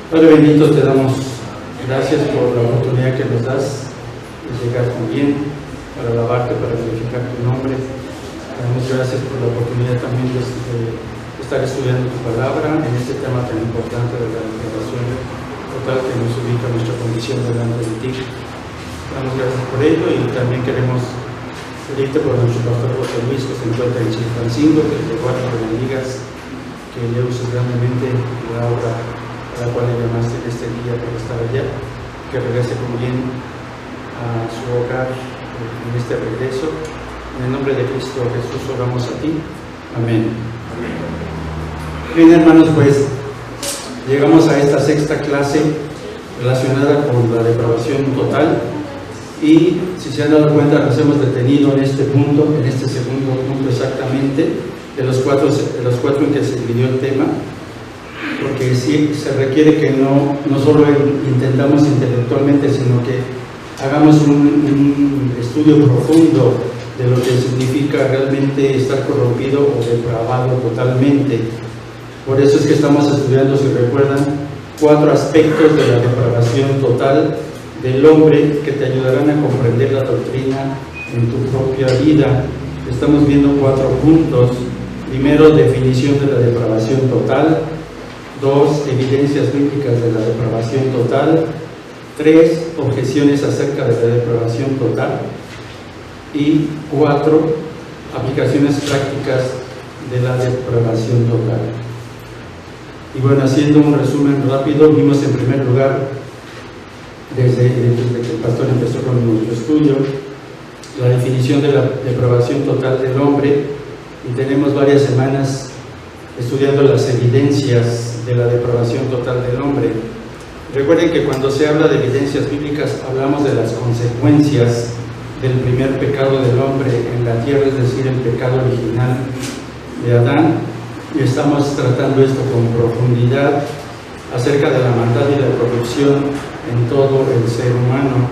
Padre bendito, te damos gracias por la oportunidad que nos das de llegar con bien, para alabarte, para glorificar tu nombre. Te damos gracias por la oportunidad también de estar estudiando tu palabra en este tema tan importante de la liberación total que nos ubica nuestra condición delante de ti. Te damos gracias por ello y también queremos pedirte por nuestro pastor José Luis, que se encuentra en Chilpancingo, que te guarde, que bendigas, que le uses grandemente la obra a la cual le llamaste en este día para estar allá, que regrese con bien a su hogar en este regreso. En el nombre de Cristo Jesús oramos a ti. Amén. Bien, hermanos, pues llegamos a esta sexta clase relacionada con la depravación total. Y si se han dado cuenta, nos hemos detenido en este punto, en este segundo punto exactamente, de los cuatro en que se dividió el tema, porque sí se requiere que no solo intentamos intelectualmente, sino que hagamos un estudio profundo de lo que significa realmente estar corrompido o depravado totalmente. Por eso es que estamos estudiando, si recuerdan, 4 aspectos de la depravación total del hombre que te ayudarán a comprender la doctrina en tu propia vida. Estamos viendo 4 puntos. Primero, definición de la depravación total. 2, evidencias bíblicas de la depravación total. 3, objeciones acerca de la depravación total. Y 4, aplicaciones prácticas de la depravación total. Y bueno, haciendo un resumen rápido, vimos en primer lugar, desde que el pastor empezó con nuestro estudio, la definición de la depravación total del hombre, y tenemos varias semanas estudiando las evidencias de la depravación total del hombre. Recuerden que cuando se habla de evidencias bíblicas hablamos de las consecuencias del primer pecado del hombre en la tierra, es decir, el pecado original de Adán, y estamos tratando esto con profundidad acerca de la maldad y la corrupción en todo el ser humano.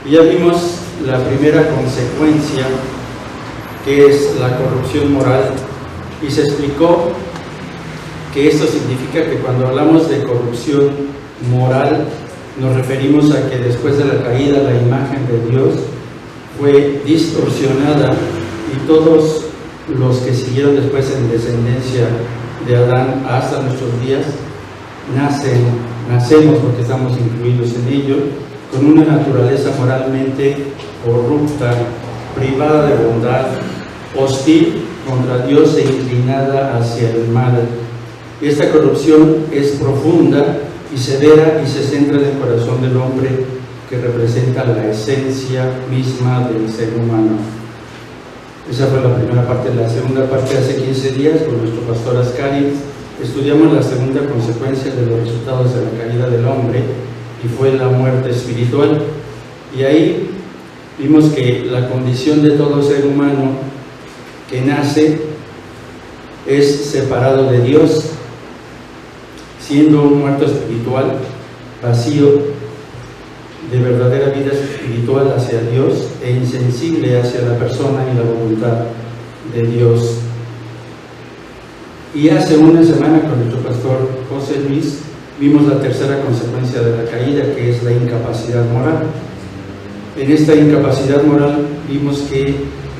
Y ya vimos la primera consecuencia, que es la corrupción moral, y se explicó que esto significa que cuando hablamos de corrupción moral nos referimos a que después de la caída la imagen de Dios fue distorsionada y todos los que siguieron después en descendencia de Adán hasta nuestros días nacemos, porque estamos incluidos en ello, con una naturaleza moralmente corrupta, privada de bondad, hostil contra Dios e inclinada hacia el mal. Esta corrupción es profunda y severa y se centra en el corazón del hombre, que representa la esencia misma del ser humano. Esa fue la primera parte. La segunda parte, hace 15 días, con nuestro pastor Ascari, estudiamos la segunda consecuencia de los resultados de la caída del hombre, y fue la muerte espiritual. Y ahí vimos que la condición de todo ser humano que nace es separado de Dios, siendo un muerto espiritual, vacío de verdadera vida espiritual hacia Dios e insensible hacia la persona y la voluntad de Dios. Y hace una semana, con nuestro pastor José Luis, vimos la tercera consecuencia de la caída, que es la incapacidad moral. En esta incapacidad moral vimos que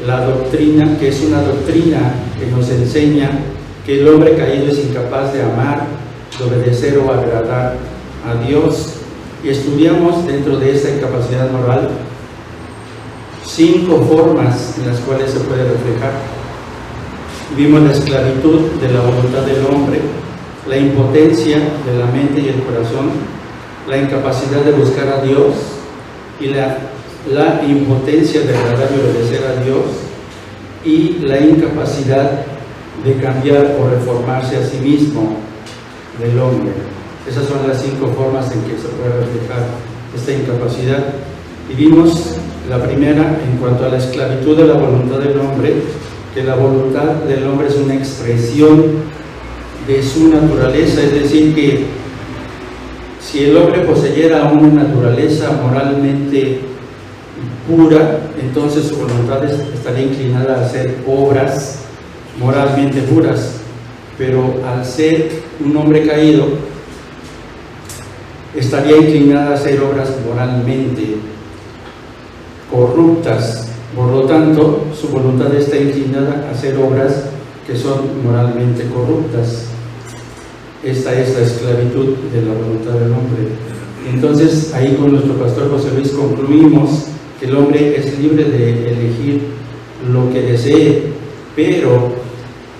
la doctrina, que es una doctrina que nos enseña que el hombre caído es incapaz de amar, de obedecer o agradar a Dios. Y estudiamos dentro de esta incapacidad moral 5 formas en las cuales se puede reflejar. Vimos la esclavitud de la voluntad del hombre, la impotencia de la mente y el corazón, la incapacidad de buscar a Dios y la impotencia de agradar y obedecer a Dios, y la incapacidad de cambiar o reformarse a sí mismo del hombre. Esas son las 5 formas en que se puede reflejar esta incapacidad. Y vimos la primera en cuanto a la esclavitud de la voluntad del hombre, que la voluntad del hombre es una expresión de su naturaleza, es decir, que si el hombre poseyera una naturaleza moralmente pura, entonces su voluntad estaría inclinada a hacer obras moralmente puras. Pero al ser un hombre caído, estaría inclinada a hacer obras moralmente corruptas. Por lo tanto, su voluntad está inclinada a hacer obras que son moralmente corruptas. Esta es la esclavitud de la voluntad del hombre. Entonces, ahí con nuestro pastor José Luis concluimos que el hombre es libre de elegir lo que desee, pero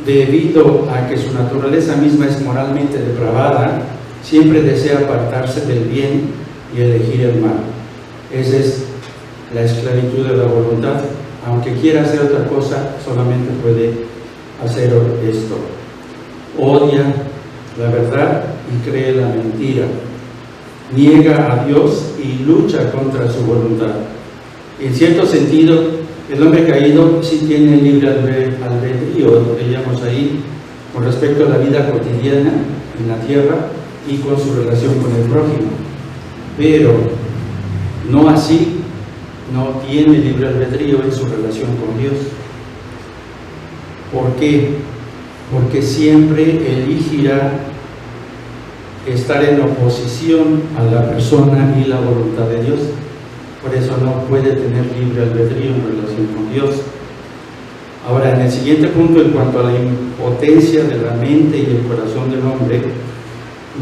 debido a que su naturaleza misma es moralmente depravada, siempre desea apartarse del bien y elegir el mal. Esa es la esclavitud de la voluntad. Aunque quiera hacer otra cosa, solamente puede hacer esto. Odia la verdad y cree la mentira. Niega a Dios y lucha contra su voluntad. En cierto sentido, el hombre caído sí tiene libre albedrío, veíamos ahí, con respecto a la vida cotidiana en la tierra y con su relación con el prójimo. Pero no así, no tiene libre albedrío en su relación con Dios. ¿Por qué? Porque siempre elegirá estar en oposición a la persona y la voluntad de Dios. Por eso no puede tener libre albedrío en relación con Dios. Ahora, en el siguiente punto, en cuanto a la impotencia de la mente y el corazón del hombre,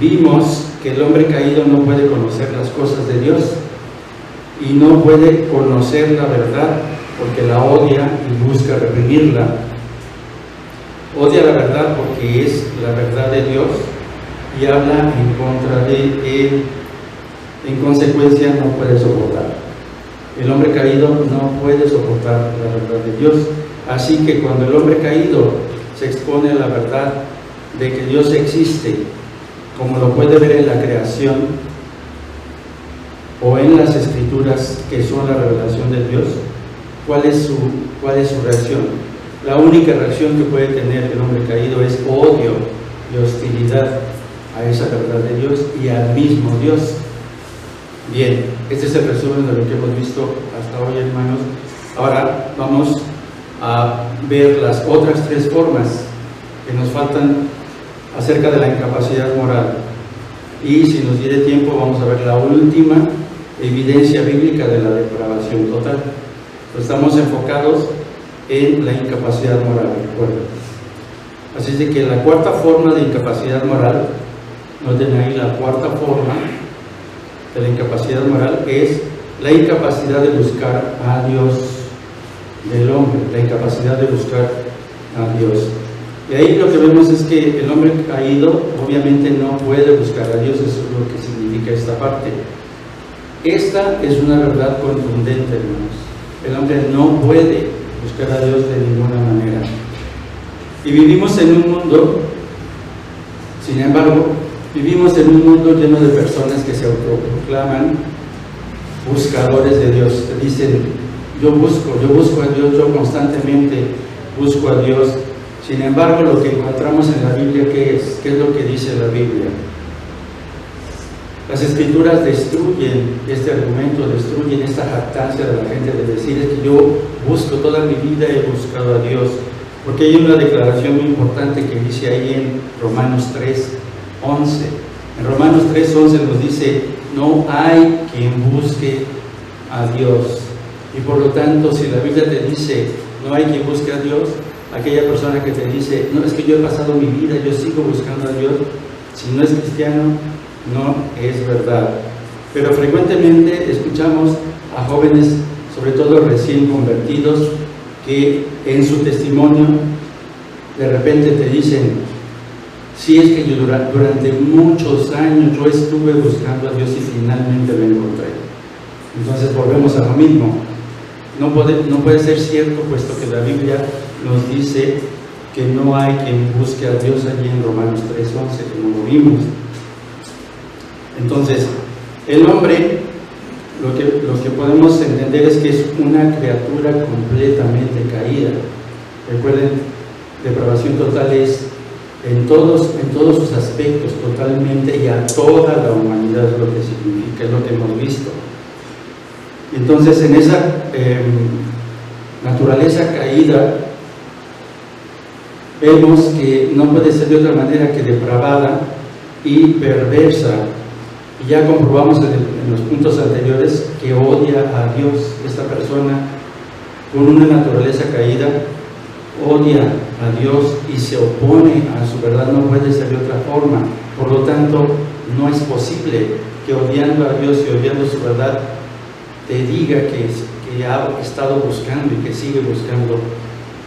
vimos que el hombre caído no puede conocer las cosas de Dios y no puede conocer la verdad porque la odia y busca reprimirla. Odia la verdad porque es la verdad de Dios y habla en contra de él. En consecuencia, no puede soportar. El hombre caído no puede soportar la verdad de Dios. Así que cuando el hombre caído se expone a la verdad de que Dios existe, como lo puede ver en la creación o en las escrituras que son la revelación de Dios, ¿cuál es su reacción? La única reacción que puede tener el hombre caído es odio y hostilidad a esa verdad de Dios y al mismo Dios. Bien, este es el resumen de lo que hemos visto hasta hoy, hermanos. Ahora vamos a ver las otras tres formas que nos faltan acerca de la incapacidad moral. Y si nos diere tiempo, vamos a ver la última evidencia bíblica de la depravación total. Pues estamos enfocados en la incapacidad moral, recuerden. Así es de que la cuarta forma de incapacidad moral, noten ahí, la cuarta forma de la incapacidad moral es la incapacidad de buscar a Dios del hombre, la incapacidad de buscar a Dios. Y ahí lo que vemos es que el hombre caído obviamente no puede buscar a Dios, eso es lo que significa esta parte. Esta es una verdad contundente, hermanos. El hombre no puede buscar a Dios de ninguna manera. Y vivimos en un mundo, sin embargo, vivimos en un mundo lleno de personas que se autoproclaman buscadores de Dios. Te dicen, yo busco a Dios, yo constantemente busco a Dios. Sin embargo, lo que encontramos en la Biblia, ¿qué es? ¿Qué es lo que dice la Biblia? Las Escrituras destruyen este argumento, destruyen esta jactancia de la gente de decir es que yo busco toda mi vida, he buscado a Dios. Porque hay una declaración muy importante que dice ahí en Romanos 3:11. En Romanos 3:11 nos dice, no hay quien busque a Dios. Y por lo tanto, si la Biblia te dice, no hay quien busque a Dios, aquella persona que te dice, no, es que yo he pasado mi vida, yo sigo buscando a Dios, si no es cristiano, no es verdad. Pero frecuentemente escuchamos a jóvenes, sobre todo recién convertidos, que en su testimonio de repente te dicen, sí, es que yo durante muchos años yo estuve buscando a Dios y finalmente lo encontré. Entonces volvemos a lo mismo. No puede ser cierto, puesto que la Biblia nos dice que no hay quien busque a Dios allí en Romanos 3:11, como lo vimos. Entonces, el hombre, lo que podemos entender es que es una criatura completamente caída. Recuerden, depravación total es en todos sus aspectos, totalmente, y a toda la humanidad es lo que significa, es lo que hemos visto. Entonces, en esa naturaleza caída, vemos que no puede ser de otra manera que depravada y perversa. Y ya comprobamos en los puntos anteriores que odia a Dios. Esta persona con una naturaleza caída odia a Dios y se opone a su verdad, no puede ser de otra forma. Por lo tanto, no es posible que odiando a Dios y odiando su verdad te diga que ha estado buscando y que sigue buscando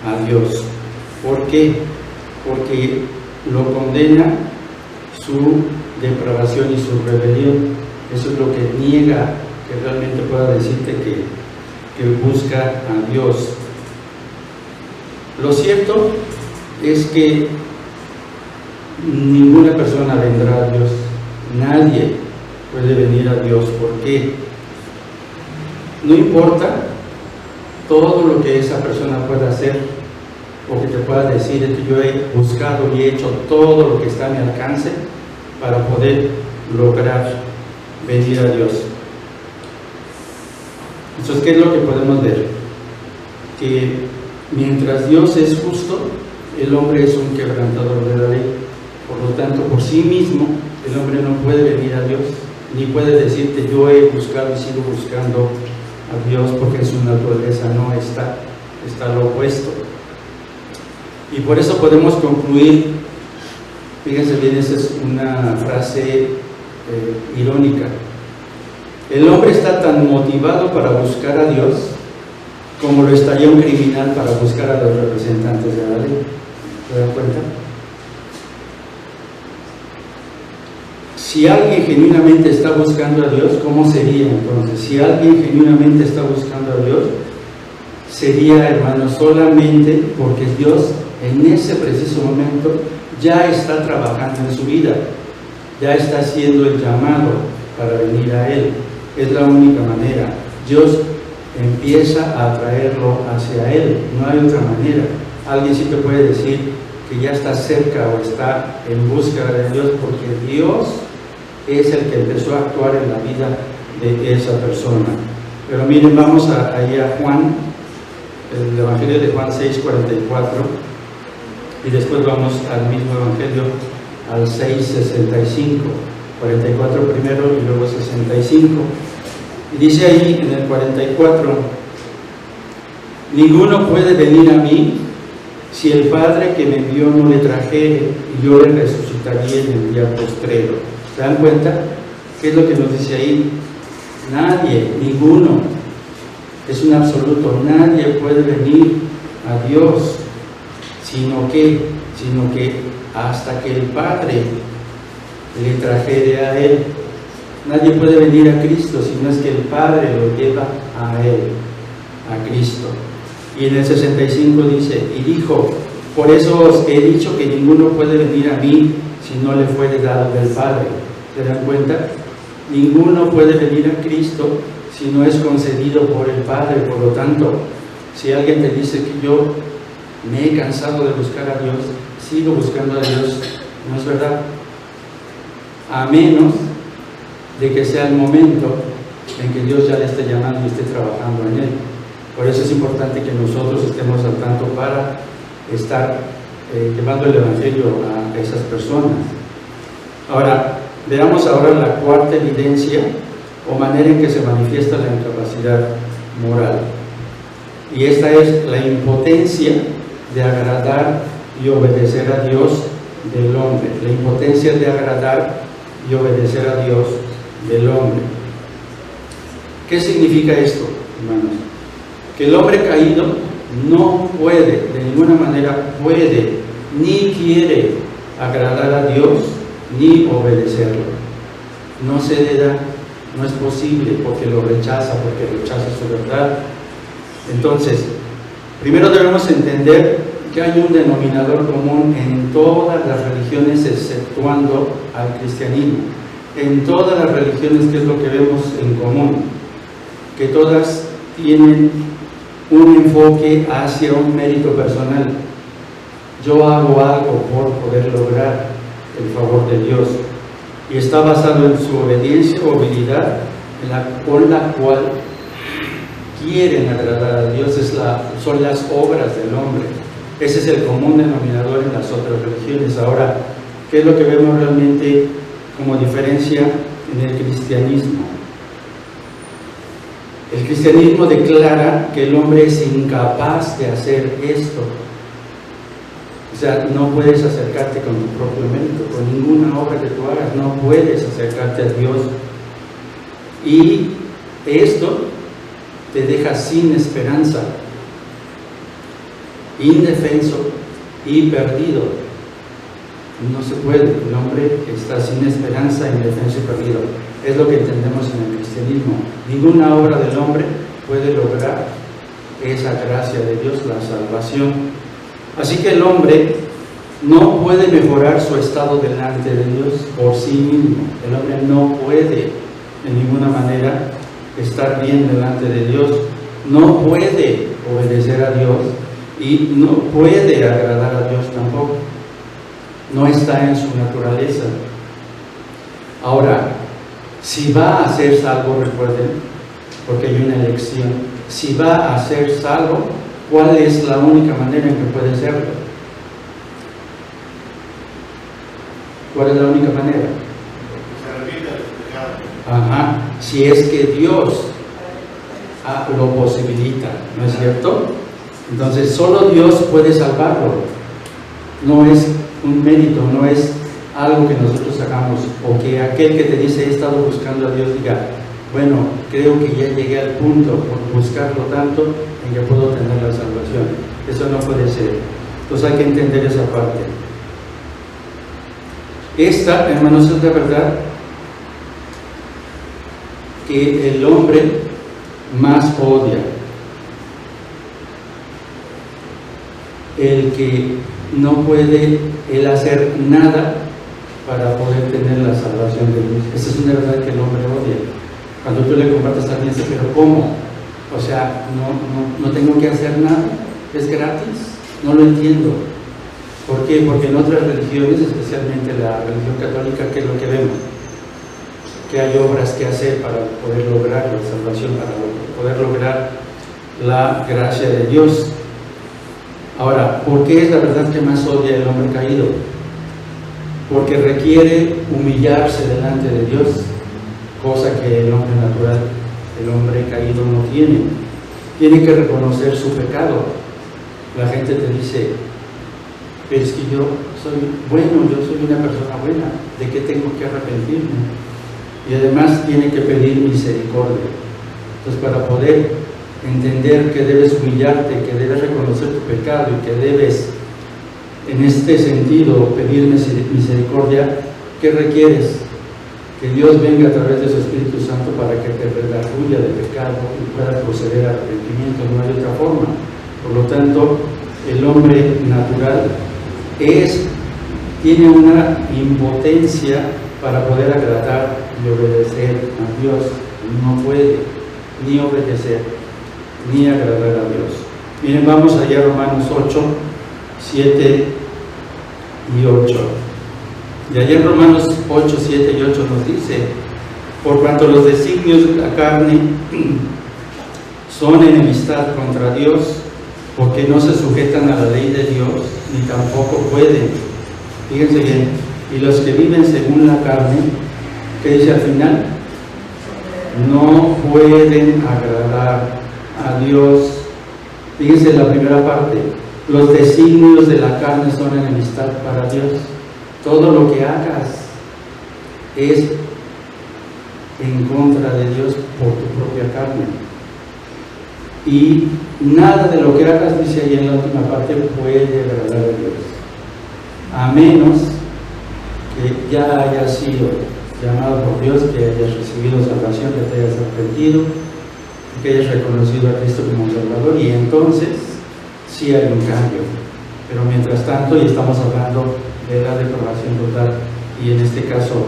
a Dios. ¿Por qué? Porque lo condena su depravación y su rebelión. Eso es lo que niega que realmente pueda decirte que busca a Dios. Lo cierto es que ninguna persona vendrá a Dios, nadie puede venir a Dios. ¿Por qué? No importa todo lo que esa persona pueda hacer o que te pueda decir que yo he buscado y he hecho todo lo que está a mi alcance para poder lograr venir a Dios. Entonces, ¿qué es lo que podemos ver? Que mientras Dios es justo, el hombre es un quebrantador de la ley. Por lo tanto, por sí mismo, el hombre no puede venir a Dios, ni puede decirte yo he buscado y sigo buscando a Dios, porque en su naturaleza no está, está lo opuesto. Y por eso podemos concluir, fíjense bien, esa es una frase irónica. El hombre está tan motivado para buscar a Dios como lo estaría un criminal para buscar a los representantes de la ley. ¿Se dan cuenta? Si alguien genuinamente está buscando a Dios, ¿cómo sería entonces? Si alguien genuinamente está buscando a Dios, sería, hermano, solamente porque Dios en ese preciso momento ya está trabajando en su vida, ya está haciendo el llamado para venir a Él. Es la única manera. Dios empieza a atraerlo hacia Él, no hay otra manera. Alguien sí te puede decir que ya está cerca o está en búsqueda de Dios, porque Dios es el que empezó a actuar en la vida de esa persona. Pero miren, vamos ahí a Juan, el Evangelio de Juan 6:44, y después vamos al mismo Evangelio, al 6:65, 44 primero y luego 65. Y dice ahí en el 44, ninguno puede venir a mí si el Padre que me envió no le trajere, y yo le resucitaría en el día postrero. ¿Se dan cuenta? ¿Qué es lo que nos dice ahí? Nadie, ninguno, es un absoluto, nadie puede venir a Dios, sino que hasta que el Padre le trajere a Él. Nadie puede venir a Cristo si no es que el Padre lo lleva a Él, a Cristo. Y en el 65 dice, y dijo, por eso os he dicho que ninguno puede venir a mí si no le fuere dado del Padre. ¿Se dan cuenta? Ninguno puede venir a Cristo si no es concedido por el Padre. Por lo tanto, si alguien te dice que yo me he cansado de buscar a Dios, sigo buscando a Dios, no es verdad. A menos de que sea el momento en que Dios ya le esté llamando y esté trabajando en él. Por eso es importante que nosotros estemos al tanto para estar llevando el Evangelio a esas personas. Ahora, veamos ahora la cuarta evidencia o manera en que se manifiesta la incapacidad moral. Y esta es la impotencia de agradar y obedecer a Dios del hombre. La impotencia de agradar y obedecer a Dios del hombre. ¿Qué significa esto, hermanos? Que el hombre caído no puede, de ninguna manera puede, ni quiere agradar a Dios, ni obedecerlo. No se le da, no es posible, porque lo rechaza, porque rechaza su verdad. Entonces, primero debemos entender que hay un denominador común en todas las religiones, exceptuando al cristianismo. En todas las religiones, ¿qué es lo que vemos en común? Que todas tienen un enfoque hacia un mérito personal. Yo hago algo por poder lograr el favor de Dios, y está basado en su obediencia o habilidad con la cual quieren agradar a Dios. Son las obras del hombre. Ese es el común denominador en las otras religiones. Ahora, ¿qué es lo que vemos realmente como diferencia en el cristianismo. El cristianismo declara que el hombre es incapaz de hacer esto. O sea, no puedes acercarte con tu propio mérito, con ninguna obra que tú hagas, no puedes acercarte a Dios. Y esto te deja sin esperanza, indefenso y perdido. No se puede, el hombre está sin esperanza, indefenso y perdido. Es lo que entendemos en el cristianismo. Ninguna obra del hombre puede lograr esa gracia de Dios, la salvación. Así que el hombre no puede mejorar su estado delante de Dios por sí mismo. El hombre no puede de ninguna manera estar bien delante de Dios, no puede obedecer a Dios y no puede agradar a Dios tampoco. No está en su naturaleza. Ahora, si va a ser salvo, recuerden, porque hay una elección, si va a ser salvo, ¿cuál es la única manera en que puede serlo? ¿Cuál es la única manera? Se repite el pecado. Ajá, si es que Dios lo posibilita, ¿no es cierto? Entonces solo Dios puede salvarlo. No es un mérito, no es algo que nosotros hagamos, o que aquel que te dice he estado buscando a Dios diga, bueno, creo que ya llegué al punto por buscarlo tanto en que puedo tener la salvación. Eso no puede ser. Entonces hay que entender esa parte. Esta, hermanos, es la verdad que el hombre más odia. El que no puede él hacer nada para poder tener la salvación de Dios. Esa es una verdad que el hombre odia. Cuando tú le compartes a alguien, pero ¿cómo? O sea, no tengo que hacer nada, es gratis, no lo entiendo. ¿Por qué? Porque en otras religiones, especialmente la religión católica, ¿qué es lo que vemos? Que hay obras que hacer para poder lograr la salvación, para poder lograr la gracia de Dios. Ahora, ¿por qué es la verdad que más odia el hombre caído? Porque requiere humillarse delante de Dios, cosa que el hombre natural, el hombre caído no tiene. Tiene que reconocer su pecado. La gente te dice, pero es que yo soy bueno, yo soy una persona buena, ¿de qué tengo que arrepentirme? Y además tiene que pedir misericordia. Entonces, para poder entender que debes humillarte, que debes reconocer tu pecado y que debes, en este sentido, pedir misericordia, ¿qué requieres? Que Dios venga a través de su Espíritu Santo para que te redarguya de pecado y pueda proceder a arrepentimiento. No hay otra forma. Por lo tanto, el hombre natural tiene una impotencia para poder agradar y obedecer a Dios. No puede ni obedecer ni agradar a Dios. Miren, vamos allá a Romanos 8, 7 y 8. Y allá en Romanos 8, 7 y 8 nos dice, por cuanto los designios de la carne son enemistad contra Dios, porque no se sujetan a la ley de Dios, ni tampoco pueden. Fíjense bien, y los que viven según la carne, ¿qué dice al final? No pueden agradar a Dios. Fíjense la primera parte, los designios de la carne son enemistad para Dios. Todo lo que hagas es en contra de Dios por tu propia carne. Y nada de lo que hagas, dice ahí en la última parte, puede agradar a Dios, a menos que ya hayas sido llamado por Dios, que hayas recibido salvación, que te hayas arrepentido, que hayas reconocido a Cristo como Salvador, y entonces sí hay un cambio. Pero mientras tanto, y estamos hablando de la depravación total, y en este caso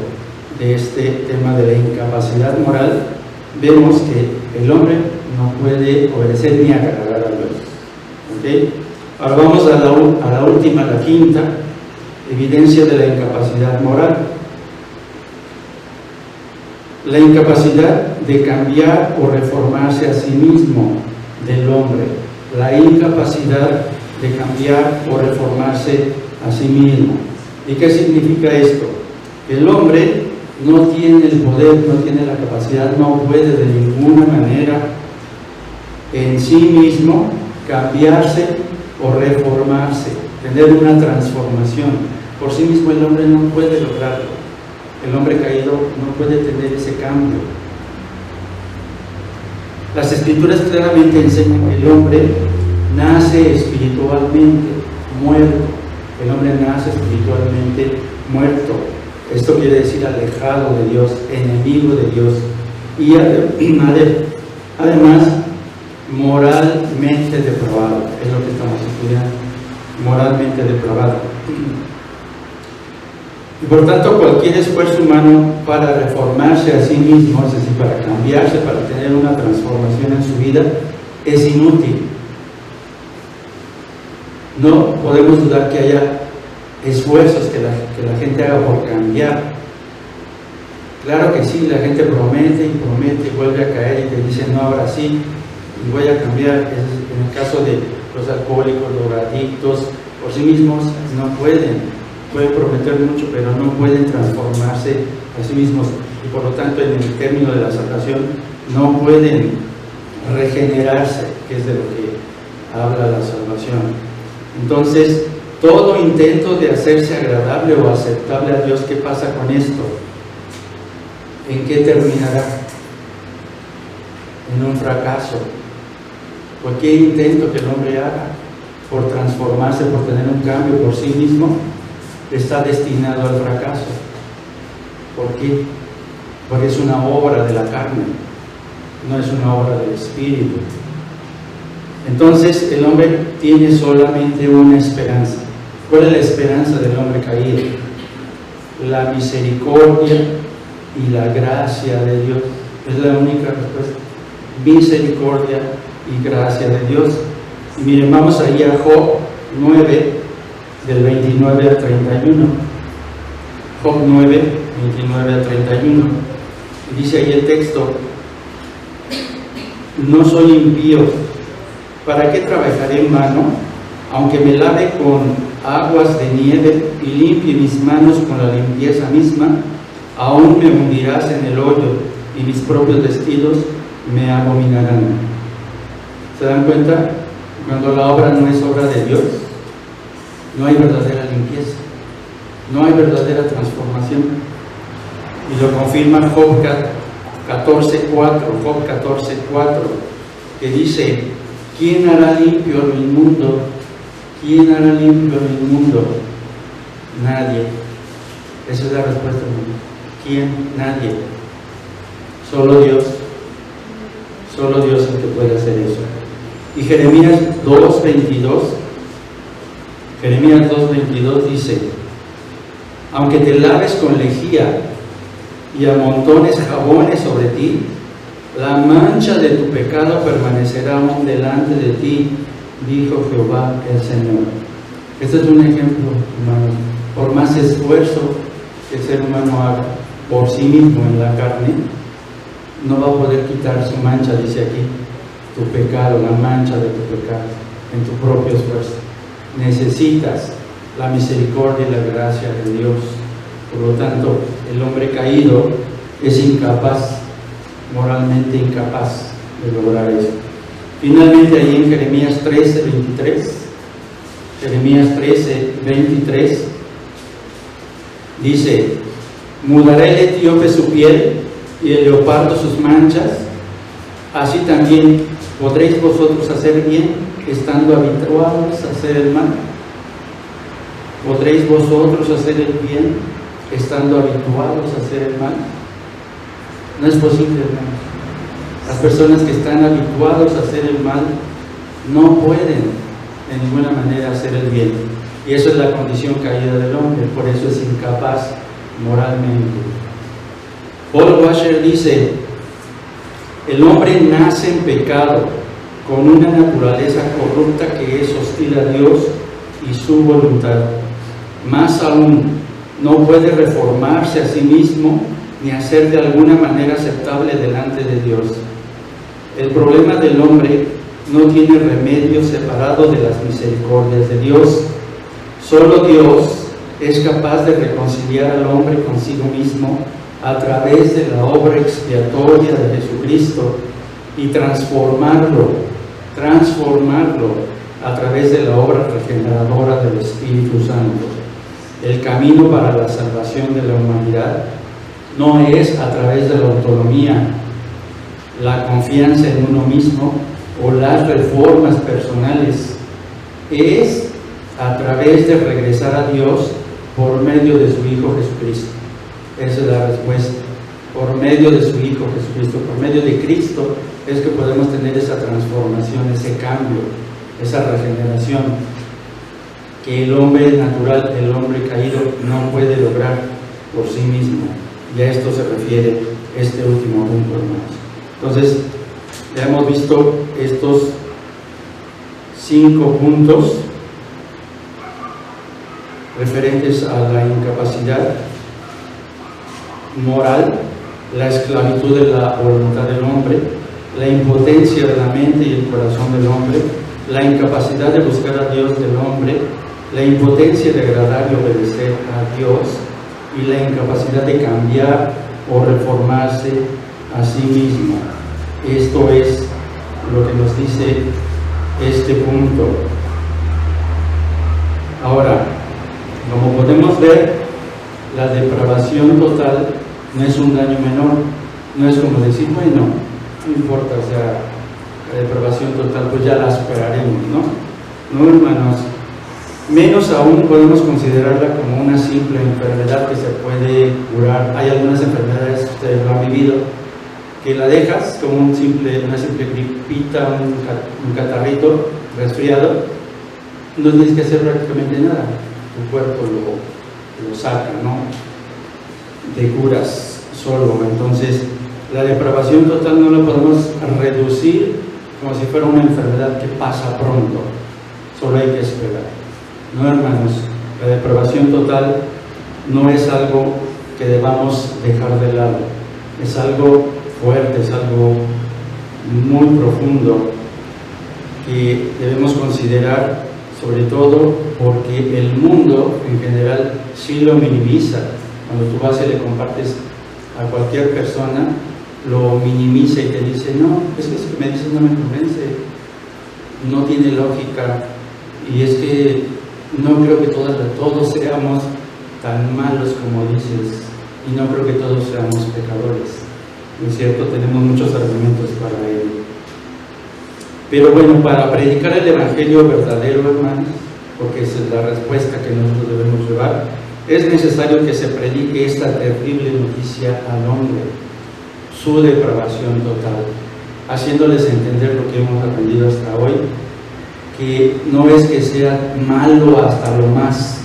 de este tema de la incapacidad moral, vemos que el hombre no puede obedecer ni agradar a Dios. ¿Okay? Ahora vamos a la última, la quinta evidencia de la incapacidad moral. La incapacidad de cambiar o reformarse a sí mismo del hombre. La incapacidad de cambiar o reformarse a sí mismo. ¿Y qué significa esto? El hombre no tiene el poder, no tiene la capacidad, no puede de ninguna manera en sí mismo cambiarse o reformarse, tener una transformación. Por sí mismo el hombre no puede lograrlo. El hombre caído no puede tener ese cambio. Las Escrituras claramente enseñan que el hombre nace espiritualmente muerto. El hombre nace espiritualmente muerto. Esto quiere decir alejado de Dios, enemigo de Dios. Y además, moralmente depravado. Es lo que estamos estudiando. Moralmente depravado. Y por tanto, cualquier esfuerzo humano para reformarse a sí mismo, es decir, para cambiarse, para tener una transformación en su vida, es inútil. No podemos dudar que haya esfuerzos que la gente haga por cambiar. Claro que sí, la gente promete y promete y vuelve a caer y te dice, no, ahora sí, y voy a cambiar. En el caso de los alcohólicos, los adictos, por sí mismos no pueden prometer mucho, pero no pueden transformarse a sí mismos, y por lo tanto en el término de la salvación no pueden regenerarse, que es de lo que habla la salvación. Entonces, todo intento de hacerse agradable o aceptable a Dios, ¿qué pasa con esto? ¿En qué terminará? En un fracaso. Cualquier intento que el hombre haga por transformarse, por tener un cambio por sí mismo, está destinado al fracaso. ¿Por qué? Porque es una obra de la carne, no es una obra del Espíritu. Entonces el hombre tiene solamente una esperanza. ¿Cuál es la esperanza del hombre caído? La misericordia y la gracia de Dios. Es la única respuesta. Misericordia y gracia de Dios. Y miren, vamos ahí a Job 9, del 29 al 31. Job 9, 29 al 31. Y dice ahí el texto: no soy impío, ¿para qué trabajaré en vano? Aunque me lave con aguas de nieve y limpie mis manos con la limpieza misma, aún me hundirás en el hoyo y mis propios vestidos me abominarán. ¿Se dan cuenta? Cuando la obra no es obra de Dios, no hay verdadera limpieza, no hay verdadera transformación. Y lo confirma Job 14:4, Job 14:4, que dice: ¿quién hará limpio lo inmundo? ¿Quién hará limpio lo inmundo? Nadie. Esa es la respuesta. ¿Quién? Nadie. Solo Dios. Solo Dios es el que puede hacer eso. Y Jeremías 2:22, Jeremías 2:22 dice: aunque te laves con lejía y amontones jabones sobre ti, la mancha de tu pecado permanecerá aún delante de ti, dijo Jehová el Señor. Este es un ejemplo, hermanos. Por más esfuerzo que el ser humano haga por sí mismo en la carne, no va a poder quitar su mancha, dice aquí, tu pecado, la mancha de tu pecado, en tu propio esfuerzo. Necesitas la misericordia y la gracia de Dios. Por lo tanto, el hombre caído es incapaz, moralmente incapaz de lograr eso. Finalmente, ahí en Jeremías 13:23, Jeremías 13:23 dice: mudará el etíope su piel y el leopardo sus manchas, así también podréis vosotros hacer bien estando habituados a hacer el mal. ¿Podréis vosotros hacer el bien estando habituados a hacer el mal? No es posible, hermanos. Las personas que están habituados a hacer el mal no pueden de ninguna manera hacer el bien. Y eso es la condición caída del hombre, por eso es incapaz moralmente. Paul Washer dice: el hombre nace en pecado, con una naturaleza corrupta que es hostil a Dios y su voluntad. Más aún, no puede reformarse a sí mismo ni hacer de alguna manera aceptable delante de Dios. El problema del hombre no tiene remedio separado de las misericordias de Dios. Solo Dios es capaz de reconciliar al hombre consigo mismo a través de la obra expiatoria de Jesucristo y transformarlo a través de la obra regeneradora del Espíritu Santo. El camino para la salvación de la humanidad no es a través de la autonomía, la confianza en uno mismo o las reformas personales, es a través de regresar a Dios por medio de su Hijo Jesucristo. Esa es la respuesta. Por medio de su Hijo Jesucristo, por medio de Cristo, es que podemos tener esa transformación, ese cambio, esa regeneración que el hombre natural, el hombre caído, no puede lograr por sí mismo. Y a esto se refiere este último punto, hermanos. Entonces, ya hemos visto estos 5 puntos referentes a la incapacidad moral, la esclavitud de la voluntad del hombre, la impotencia de la mente y el corazón del hombre, la incapacidad de buscar a Dios del hombre, la impotencia de agradar y obedecer a Dios y la incapacidad de cambiar o reformarse a sí mismo. Esto es lo que nos dice este punto. Ahora, como podemos ver, la depravación total no es un daño menor, no es como decir, bueno, no importa, o sea, la depravación total, pues ya la superaremos, ¿no? No, hermanos, menos aún podemos considerarla como una simple enfermedad que se puede curar. Hay algunas enfermedades, ustedes lo han vivido, que la dejas como una simple gripita, un catarrito, resfriado, no tienes que hacer prácticamente nada, tu cuerpo lo saca, ¿no? Te curas solo. Entonces, la depravación total no la podemos reducir como si fuera una enfermedad que pasa pronto, solo hay que esperar. No, hermanos, la depravación total no es algo que debamos dejar de lado, es algo fuerte, es algo muy profundo que debemos considerar, sobre todo porque el mundo en general sí lo minimiza. Cuando tú vas y le compartes a cualquier persona, lo minimiza y te dice, no, es que eso que me dices no me convence, no tiene lógica, y es que no creo que todos seamos tan malos como dices, y no creo que todos seamos pecadores. ¿No es cierto? Tenemos muchos argumentos para ello. Pero bueno, para predicar el Evangelio verdadero, hermanos, porque esa es la respuesta que nosotros debemos llevar, es necesario que se predique esta terrible noticia al hombre, su depravación total, haciéndoles entender lo que hemos aprendido hasta hoy, que no es que sea malo hasta lo más,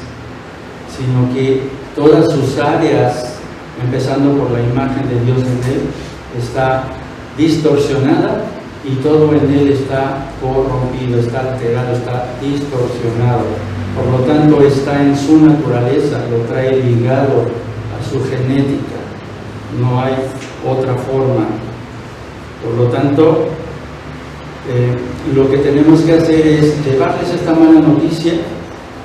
sino que todas sus áreas, empezando por la imagen de Dios en él, está distorsionada y todo en él está corrompido, está alterado, está distorsionado. Por lo tanto, está en su naturaleza, lo trae ligado a su genética. No hay otra forma. Por lo tanto, lo que tenemos que hacer es llevarles esta mala noticia,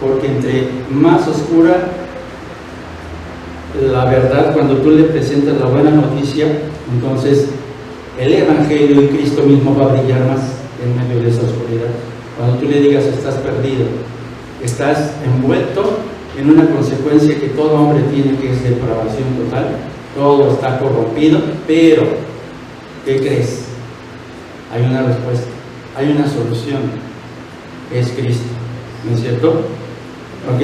porque entre más oscura la verdad, cuando tú le presentas la buena noticia, entonces el Evangelio y Cristo mismo va a brillar más en medio de esa oscuridad. Cuando tú le digas estás perdido, estás envuelto en una consecuencia que todo hombre tiene, que es depravación total, todo está corrompido, pero ¿qué crees? Hay una respuesta, hay una solución, es Cristo, ¿no es cierto? Ok,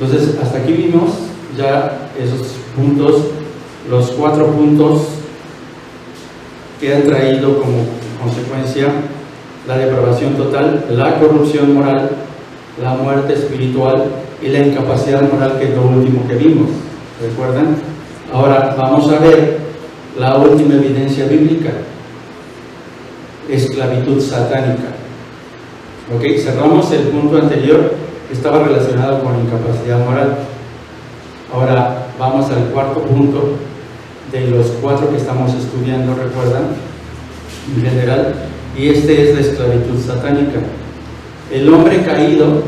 entonces hasta aquí vimos ya esos puntos, los 4 puntos que han traído como consecuencia la depravación total, la corrupción moral, la muerte espiritual y la incapacidad moral, que es lo último que vimos. ¿Recuerdan? Ahora vamos a ver la última evidencia bíblica: esclavitud satánica. Ok, cerramos el punto anterior que estaba relacionado con incapacidad moral. Ahora vamos al 4.º punto de los 4 que estamos estudiando, ¿recuerdan? En general, y este es la esclavitud satánica. El hombre caído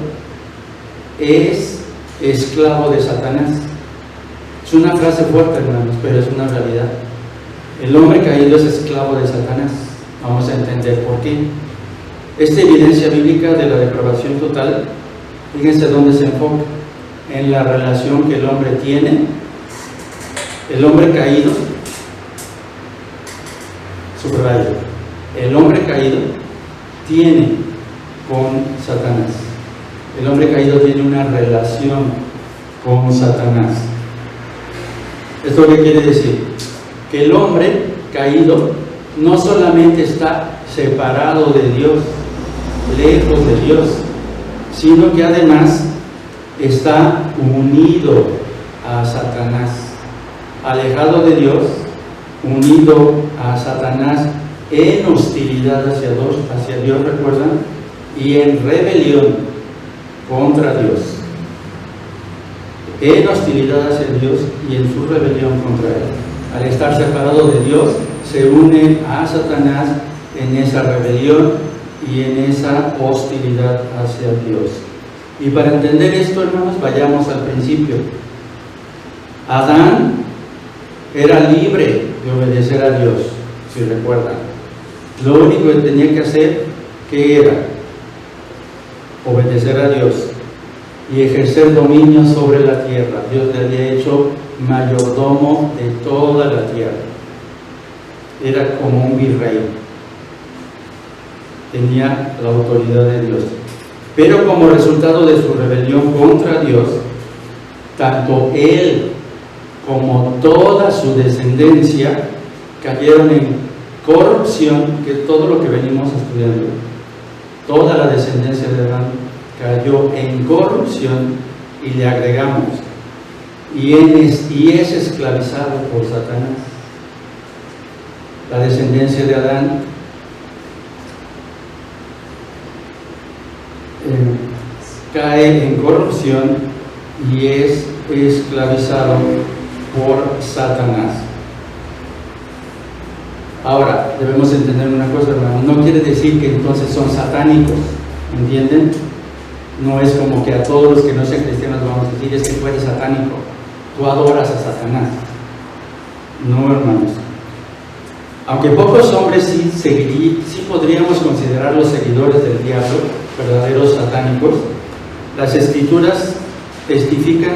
es esclavo de Satanás. Es una frase fuerte, hermanos, pero es una realidad. El hombre caído es esclavo de Satanás. Vamos a entender por qué. Esta evidencia bíblica de la depravación total, fíjense dónde se enfoca: en la relación que el hombre tiene, el hombre caído, subrayo, el hombre caído tiene con Satanás. El hombre caído tiene una relación con Satanás. ¿Esto qué quiere decir? Que el hombre caído no solamente está separado de Dios, lejos de Dios, sino que además está unido a Satanás, alejado de Dios, unido a Satanás, en hostilidad hacia Dios, ¿recuerdan? Y en rebelión contra Dios. En hostilidad hacia Dios y en su rebelión contra Él. Al estar separado de Dios, se une a Satanás en esa rebelión y en esa hostilidad hacia Dios. Y para entender esto, hermanos, vayamos al principio. Adán era libre de obedecer a Dios, si recuerdan. Lo único que tenía que hacer, ¿qué era? Obedecer a Dios y ejercer dominio sobre la tierra. Dios le había hecho mayordomo de toda la tierra. Era como un virrey. Tenía la autoridad de Dios. Pero como resultado de su rebelión contra Dios, tanto él como toda su descendencia cayeron en corrupción, que es todo lo que venimos estudiando. Toda la descendencia de Adán cayó en corrupción, y le agregamos, y es esclavizado por Satanás. La descendencia de Adán cae en corrupción y es esclavizado por Satanás. Ahora, debemos entender una cosa, hermano. No quiere decir que entonces son satánicos, ¿entienden? No es como que a todos los que no sean cristianos vamos a decir: es que tú eres satánico, tú adoras a Satanás. No, hermanos. Aunque pocos hombres sí podríamos considerarlos seguidores del diablo, verdaderos satánicos, las Escrituras testifican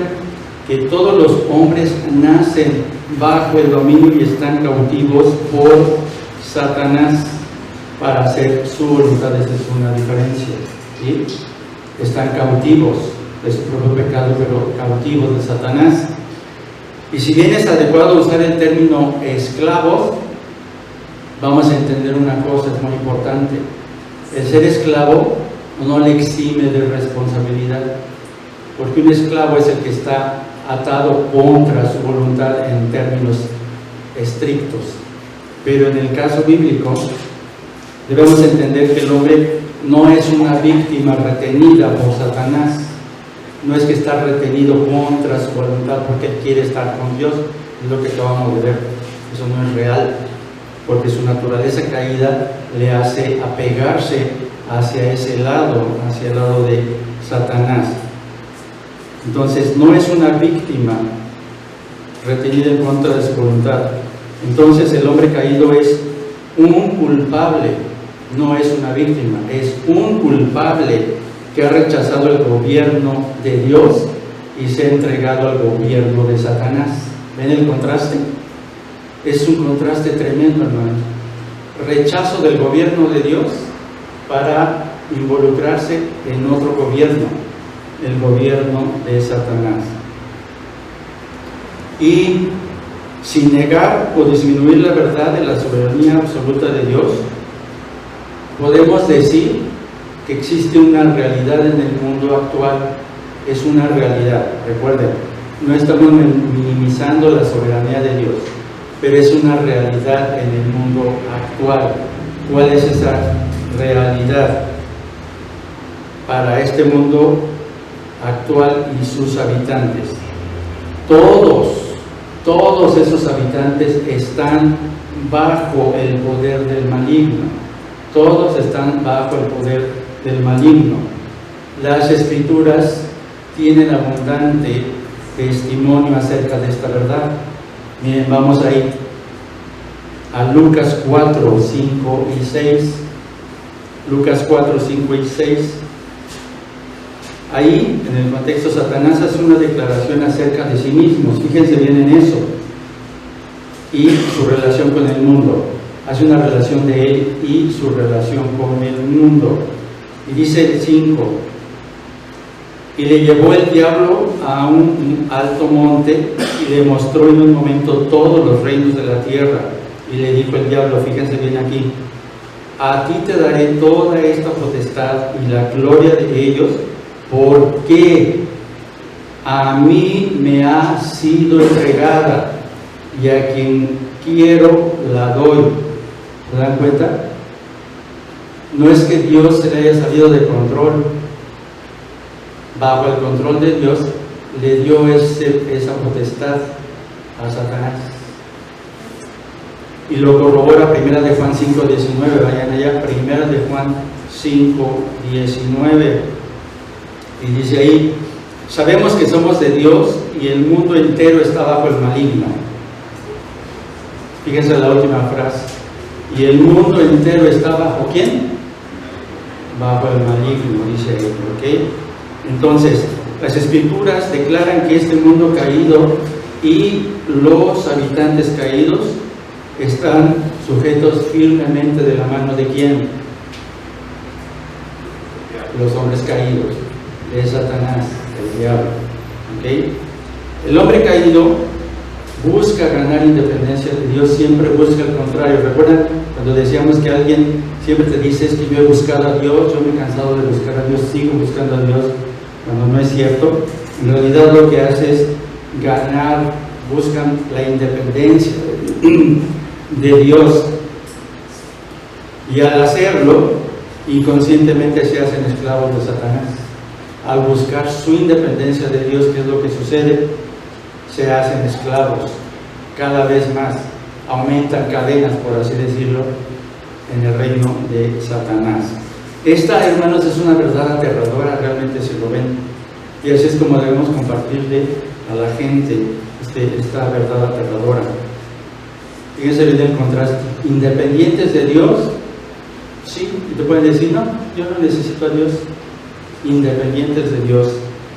que todos los hombres nacen bajo el dominio y están cautivos por Satanás para hacer su voluntad. Esa es una diferencia, ¿sí? Están cautivos de su propio pecado, pero cautivos de Satanás. Y si bien es adecuado usar el término esclavos, vamos a entender una cosa, es muy importante. El ser esclavo no le exime de responsabilidad, porque un esclavo es el que está atado contra su voluntad en términos estrictos. Pero en el caso bíblico debemos entender que el hombre no es una víctima retenida por Satanás. No es que está retenido contra su voluntad porque él quiere estar con Dios. Es lo que acabamos de ver. Eso no es real, porque su naturaleza caída le hace apegarse hacia ese lado, hacia el lado de Satanás. Entonces no es una víctima retenida en contra de su voluntad. Entonces el hombre caído es un culpable, no es una víctima, es un culpable que ha rechazado el gobierno de Dios y se ha entregado al gobierno de Satanás. ¿Ven el contraste? Es un contraste tremendo, hermano. Rechazo del gobierno de Dios para involucrarse en otro gobierno, el gobierno de Satanás. Y sin negar o disminuir la verdad de la soberanía absoluta de Dios, podemos decir que existe una realidad en el mundo actual. Es una realidad, recuerden, no estamos minimizando la soberanía de Dios, pero es una realidad en el mundo actual. ¿Cuál es esa realidad para este mundo actual y sus habitantes? Todos esos habitantes están bajo el poder del maligno. Todos están bajo el poder del maligno. Las Escrituras tienen abundante testimonio acerca de esta verdad. Miren, vamos ahí a Lucas 4, 5 y 6. Lucas 4, 5 y 6. Ahí, en el contexto, Satanás hace una declaración acerca de sí mismo. Fíjense bien en eso. Y su relación con el mundo. Hace una relación de él y su relación con el mundo. Y dice el 5: y le llevó el diablo a un alto monte y le mostró en un momento todos los reinos de la tierra. Y le dijo el diablo, fíjense bien aquí: a ti te daré toda esta potestad y la gloria de ellos, porque a mí me ha sido entregada y a quien quiero la doy. ¿Se dan cuenta? No es que Dios se le haya salido de control. Bajo el control de Dios le dio esa potestad a Satanás. Y lo corrobora 1 de Juan 5:19. Vayan allá, 1 de Juan 5:19. Y dice ahí: sabemos que somos de Dios y el mundo entero está bajo el maligno. Fíjense la última frase: y el mundo entero está bajo ¿quién? Bajo el maligno, dice ahí, ¿ok? Entonces, las escrituras declaran que este mundo caído y los habitantes caídos están sujetos firmemente de la mano de ¿quién? Los hombres caídos, de Satanás, el diablo, ¿ok? El hombre caído busca ganar independencia de Dios, siempre busca el contrario. ¿Recuerdan cuando decíamos que alguien siempre te dice: es que yo he buscado a Dios, yo me he cansado de buscar a Dios, sigo buscando a Dios? Cuando no es cierto. En realidad lo que hace es ganar, buscan la independencia de Dios, y al hacerlo inconscientemente se hacen esclavos de Satanás. Al buscar su independencia de Dios, ¿qué es lo que sucede? Se hacen esclavos cada vez más, aumentan cadenas, por así decirlo, en el reino de Satanás. Esta, hermanos, es una verdad aterradora, realmente, si lo ven, y así es como debemos compartirle a la gente esta verdad aterradora. Fíjense bien el contraste: independientes de Dios, sí, y te pueden decir: no, yo no necesito a Dios. Independientes de Dios,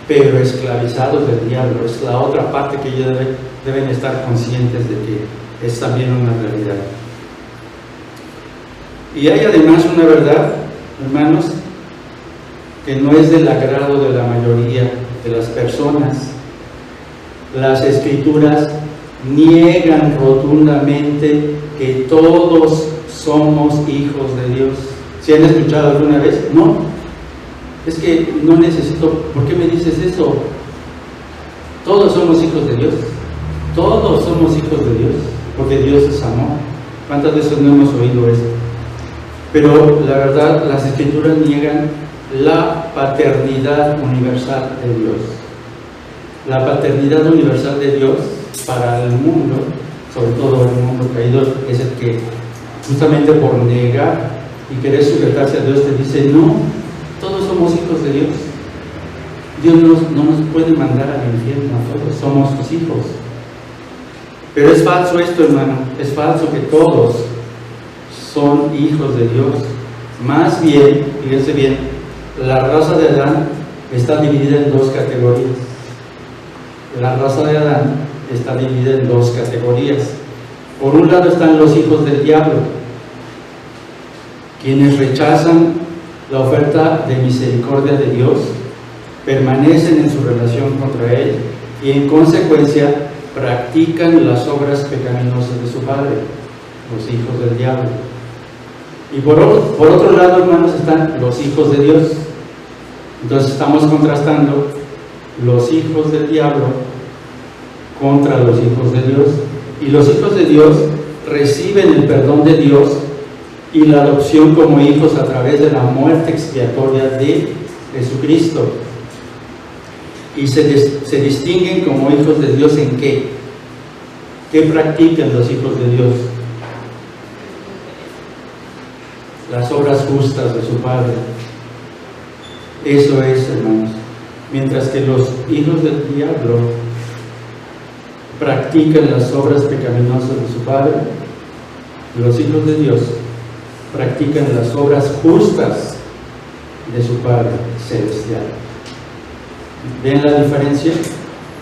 pero esclavizados del diablo. Es la otra parte que ellos deben estar conscientes de que es también una realidad. Y hay además una verdad, hermanos, que no es del agrado de la mayoría de las personas. Las escrituras niegan rotundamente que todos somos hijos de Dios. ¿Sí han escuchado alguna vez? No, es que no necesito. ¿Por qué me dices eso? Todos somos hijos de Dios. Todos somos hijos de Dios, porque Dios es amor. ¿Cuántas veces no hemos oído eso? Pero la verdad, las escrituras niegan la paternidad universal de Dios. La paternidad universal de Dios para el mundo, sobre todo el mundo caído, es el que justamente por negar y querer sujetarse a Dios te dice: no, todos somos hijos de Dios. Dios no nos puede mandar al infierno a todos, somos sus hijos. Pero es falso esto, hermano, es falso que todos son hijos de Dios. Más bien, fíjense bien, la raza de Adán está dividida en dos categorías. La raza de Adán está dividida en dos categorías. Por un lado están los hijos del diablo, quienes rechazan la oferta de misericordia de Dios, permanecen en su relación contra Él y en consecuencia practican las obras pecaminosas de su padre, los hijos del diablo. Y por otro lado, hermanos, están los hijos de Dios. Entonces estamos contrastando los hijos del diablo contra los hijos de Dios. Y los hijos de Dios reciben el perdón de Dios y la adopción como hijos a través de la muerte expiatoria de Jesucristo. Y se distinguen como hijos de Dios ¿en qué? ¿Qué practican los hijos de Dios? Las obras justas de su Padre. Eso es, hermanos. Mientras que los hijos del diablo practican las obras pecaminosas de su padre. Los hijos de Dios practican las obras justas de su Padre celestial. ¿Ven la diferencia?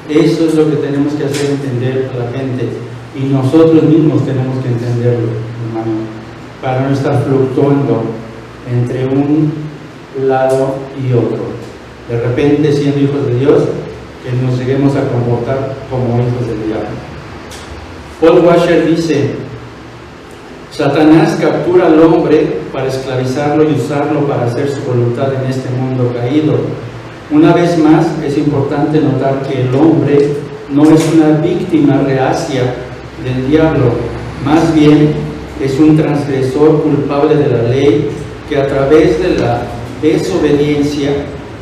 Eso es lo que tenemos que hacer entender a la gente, y nosotros mismos tenemos que entenderlo, hermano, para no estar fluctuando entre un lado y otro. De repente, siendo hijos de Dios, que nos lleguemos a comportar como hijos del diablo. Paul Washer dice: Satanás captura al hombre para esclavizarlo y usarlo para hacer su voluntad en este mundo caído. Una vez más, es importante notar que el hombre no es una víctima reacia del diablo, más bien es un transgresor culpable de la ley que a través de la desobediencia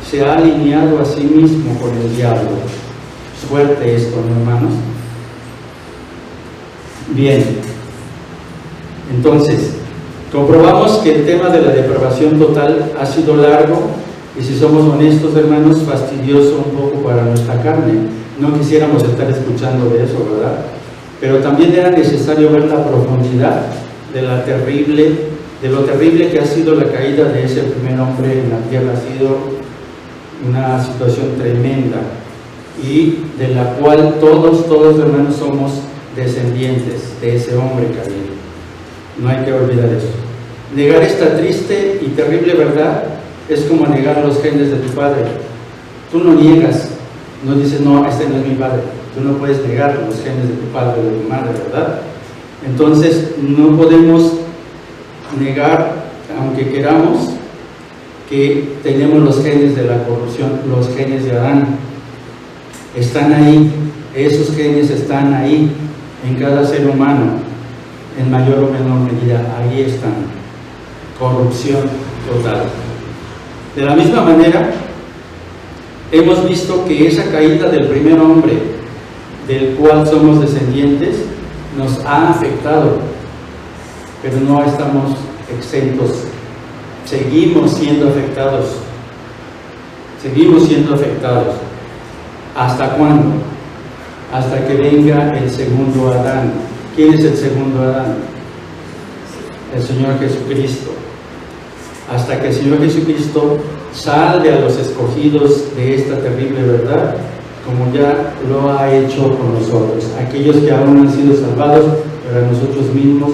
se ha alineado a sí mismo con el diablo. Fuerte esto, ¿no, hermanos? Bien, entonces, comprobamos que el tema de la depravación total ha sido largo y, si somos honestos, hermanos, fastidioso un poco para nuestra carne. No quisiéramos estar escuchando de eso, ¿verdad? Pero también era necesario ver la profundidad de lo terrible que ha sido la caída de ese primer hombre en la tierra. Ha sido una situación tremenda, y de la cual todos hermanos somos descendientes de ese hombre caído. No hay que olvidar eso. Negar esta triste y terrible verdad es como negar los genes de tu padre. Tú no niegas, no dices: no, este no es mi padre. Tú no puedes negar los genes de tu padre o de tu madre, ¿verdad? Entonces, no podemos negar, aunque queramos, que tenemos los genes de la corrupción, los genes de Adán. Están ahí, esos genes están ahí en cada ser humano, en mayor o menor medida. Ahí están. Corrupción total. De la misma manera, hemos visto que esa caída del primer hombre, del cual somos descendientes, nos ha afectado, pero no estamos exentos. Seguimos siendo afectados. Seguimos siendo afectados. ¿Hasta cuándo? Hasta que venga el segundo Adán. ¿Quién es el segundo Adán? El Señor Jesucristo. Hasta que el Señor Jesucristo salve a los escogidos de esta terrible verdad, como ya lo ha hecho con nosotros. Aquellos que aún no han sido salvados, pero nosotros mismos,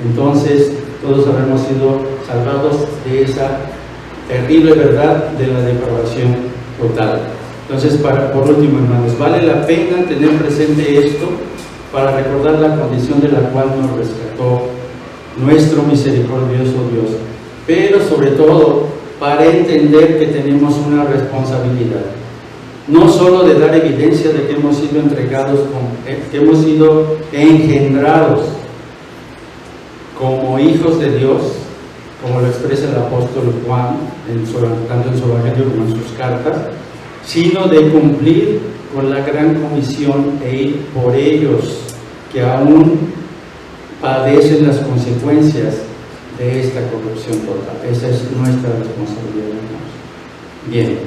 entonces todos habremos sido salvados de esa terrible verdad de la depravación total. Entonces, por último, hermanos, vale la pena tener presente esto para recordar la condición de la cual nos rescató nuestro misericordioso Dios, pero sobre todo para entender que tenemos una responsabilidad, no solo de dar evidencia de que hemos sido entregados, que hemos sido engendrados como hijos de Dios, como lo expresa el apóstol Juan, tanto en su evangelio como en sus cartas, sino de cumplir con la gran comisión e ir por ellos que aún padecen las consecuencias de esta corrupción total. Esa es nuestra responsabilidad, hermanos. Bien,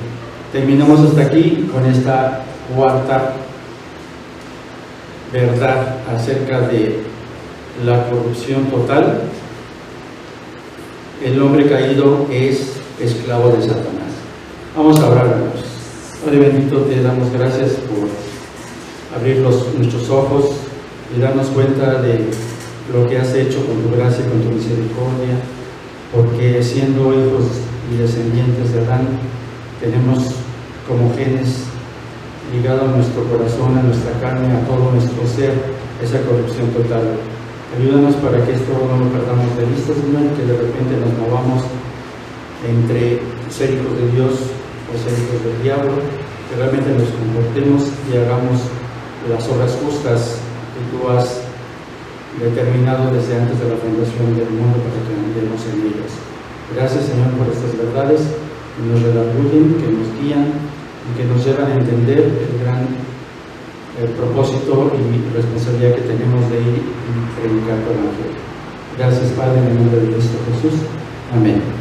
terminamos hasta aquí con esta cuarta verdad acerca de la corrupción total. El hombre caído es esclavo de Satanás. Vamos a orar, hermanos. Padre bendito, te damos gracias por abrir nuestros ojos y darnos cuenta de lo que has hecho con tu gracia y con tu misericordia, porque siendo hijos y descendientes de Adán, tenemos como genes ligado a nuestro corazón, a nuestra carne, a todo nuestro ser, esa corrupción total. Ayúdanos para que esto no lo perdamos de vista, Señor, que de repente nos movamos entre ser hijos de Dios o ser hijos del diablo, que realmente nos comportemos y hagamos las obras justas que tú has determinado desde antes de la fundación del mundo para que andemos en ellas. Gracias, Señor, por estas verdades que nos redarguyen, que nos guían y que nos llevan a entender el gran propósito y responsabilidad que tenemos de ir y predicar tu evangelio. Gracias, Padre, en el nombre de Cristo Jesús. Amén.